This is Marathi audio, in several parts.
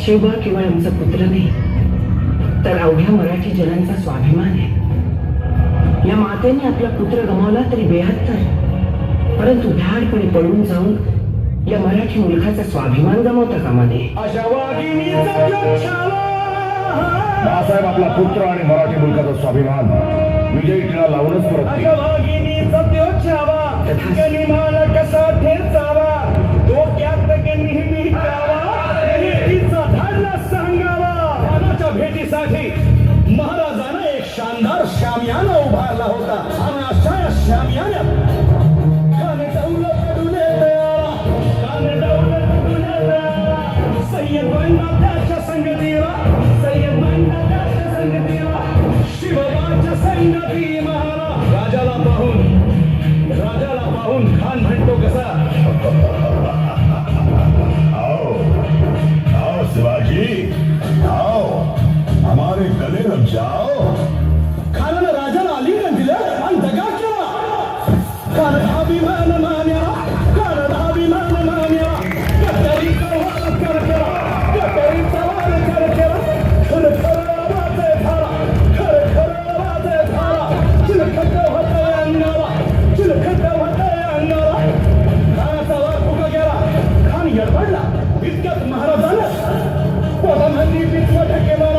शिवबा केवळ आमचा पुत्र नाही, तर अवघ्या मराठी जनांचा स्वाभिमान आहे. या मातेने आपला पुत्र गमावला तरी 72, परंतु भ्याडपणे पळून जाऊन या मराठी मुलखाचा स्वाभिमान गमावता कामा नये. बाळासाहेब आपला पुत्र आणि मराठी मुलखाचा स्वाभिमान विजयी टिळा लावूनच परत भेटीसाठी महाराजांना एक शानदार शामियाना उभारला होता आणि अशा या शामियान्यात सय्यद त्याच्या संगतीला शिवबाच्या संगती महाराज राजाला पाहून खान म्हणतो कसा आओ आओ शिवाजी आओ हमारे गले लग जाओ. खानानं राजाला आलिंगन दिलं आणि दगा केला. अभिमान मान्या कटरीचा वार कर करा खर वाजे धारा चिलखत होते अंगाला खानाचा वार फुका गेला. खान यडपडला. इतक्यात महाराजानं पोटामध्ये पिचवट केला.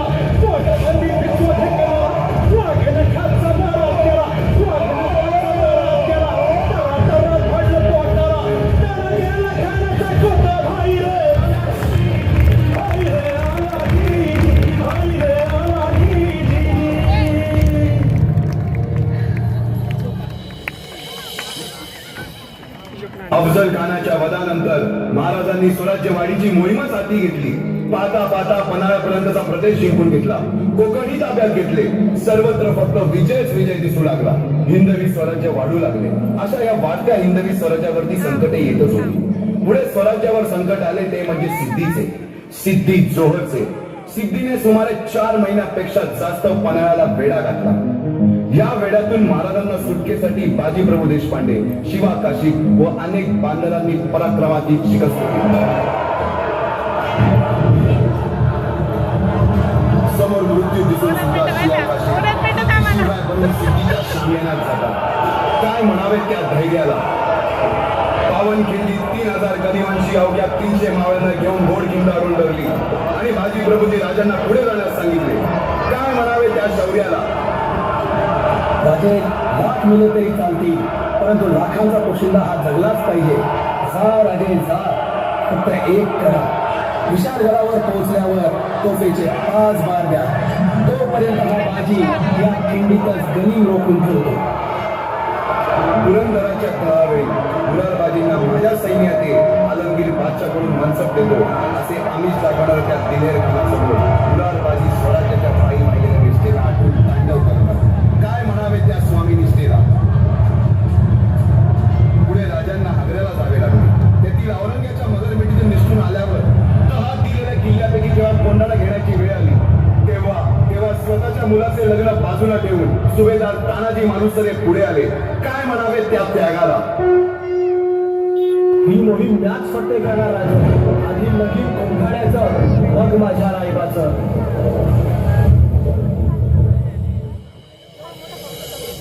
अफजल खानाच्या वधानंतर महाराजांनी स्वराज्यवाढीची मोहीमच हाती घेतली. पाहता पन्हाळ्यापर्यंतचा प्रदेश जिंकून घेतला. कोकणी ताब्यात घेतले. सर्वत्र फक्त विजय दिसू लागला. हिंदवी स्वराज्य वाढू लागले. अशा या वाढत्या हिंदवी स्वराज्यावरती संकटे येतच होती. पुढे स्वराज्यावर संकट आले ते म्हणजे सिद्धी जोहरचे. सिद्धीने सुमारे 4 महिन्यापेक्षा जास्त पन्हाळ्याला वेढा घातला. या वेड्यातून महाराजांना सुटकेसाठी बाजीप्रभू देशपांडे, शिवा काशी व अनेक बांधवांनी पराक्रमाची शिकस्त दिली. समोर मृत्यू दिसून सुद्धा शिवा काशी शिवाय बनून सिद्धीच्या शामियानात जातात. काय म्हणावे त्या धैर्याला. पावनखिंडी 3000 गनिमांची अवघ्या 300 मावळ्यांना घेऊन घोडखिंड रुंडवली आणि बाजीप्रभूंनी राजांना पुढे जाण्यास सांगितले. काय म्हणावे त्या शौर्याला. राजे लाख मिले तरी चालतील, परंतु लाखांचा पोशिंदा हा जगलाच पाहिजे. जा राजे जा, फक्त एक करा. विशाळगडावर पोहोचल्यावर तोफेचे 5 बार द्या. तोपर्यंत हा बाजी या खिंडीतच गनिम रोखून ठेवतो. पुरंदराच्या तळावेळी गुलालबाजींना माझ्या सैन्यात आलमगीर बादशाहकडून मनसब देतो असे आमिष दाखवणार त्या दिलेर खानासमोर गुलालबाजी स्वराज्याच्या पायी मागेल्या निष्ठेला आठवून तांडव करतात. काय म्हणावे त्या स्वामी निष्ठेला. पुढे राजांना आग्र्याला जावे लागले. तेथील औरंग्याच्या मगरमिठीतून निष्ठून आल्यावर तहा दिलेल्या किल्ल्यापैकी जेव्हा कोंडाळा घेण्याची वेळ आली तेव्हा स्वतःच्या मुलाचे लग्न बाजूला ठेवून सुभेदार तानाजी मालुसरे पुढे आले. काय म्हणावे त्या त्यागाला. ही मोहीम मॅच फटे करणार राजे. आधी लगीन कोंढाण्याचं, मग माझ्या रायबाचं.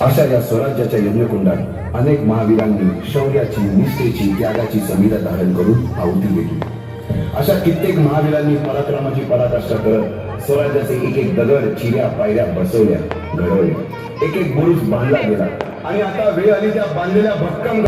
अशा या स्वराज्याच्या यज्ञकुंडात अनेक महावीरांनी शौर्याची, निष्ठेची, त्यागाची समिधा धारण करून आहुती दिली. अशा कित्येक महावीरांनी पराक्रमाची पराकाष्ठा करत स्वराज्याचे एक दगड, चिऱ्या, पायऱ्या बसवल्या, घडवल्या. एक बुरुज बांधला गेला आणि आता वेळ आली त्या बांधलेल्या भक्कम